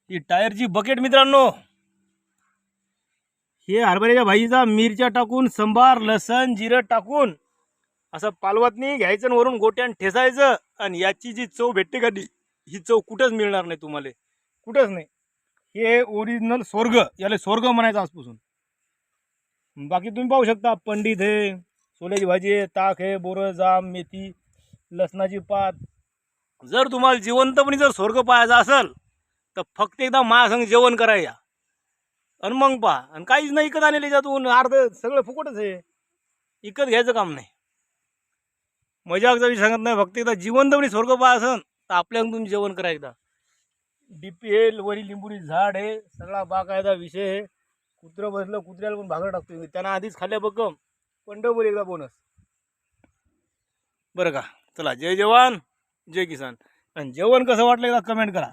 ही टायरची बकेट मित्रांनो, हे हरभऱ्याच्या भाजीचा मिरच्या टाकून संभार लसण जिरं टाकून असं पालवातनी घ्यायचं आणि वरून गोट्यान ठेसायचं. आणि याची जी चव भेटते का ही चव कुठंच मिळणार नाही तुम्हाला, कुठंच नाही. हे ओरिजिनल स्वर्ग, याला स्वर्ग म्हणायचं आजपासून. बाकी तुम्ही पाहू शकता, पंडित हे सोल्याची भाजी आहे, ताक आहे, बोरं जाम मेथी लसणाची पात. जर तुम्हाला जिवंतपणी जर स्वर्ग पाहायचा असेल तर फक्त एकदा माझ्यासंग जेवण करायला आणि मग पहा. आणि काहीच नाही इकत आणले, त्याच्यातून अर्ध सगळं फुकटच आहे, इकत घ्यायचं काम नाही. मजाकचा विषय सांगत नाही, फक्त एकदा जिवंतपणी स्वर्ग पाहायचं तर आपल्याकडून तुम्ही जेवण करा एकदा. डीपीएल वरी लिंबूची झाड आहे, सगळा बागायचा विषय आहे. कुत्रं बसलं, कुत्र्याला पण भाकर टाकतो त्यांना आधीच खाल्ल्या बघम पंढरपूर एकदा बोनस. बरं का, चला जय जवान जय किसान. आणि जेवण कसं वाटलं एकदा कमेंट करा.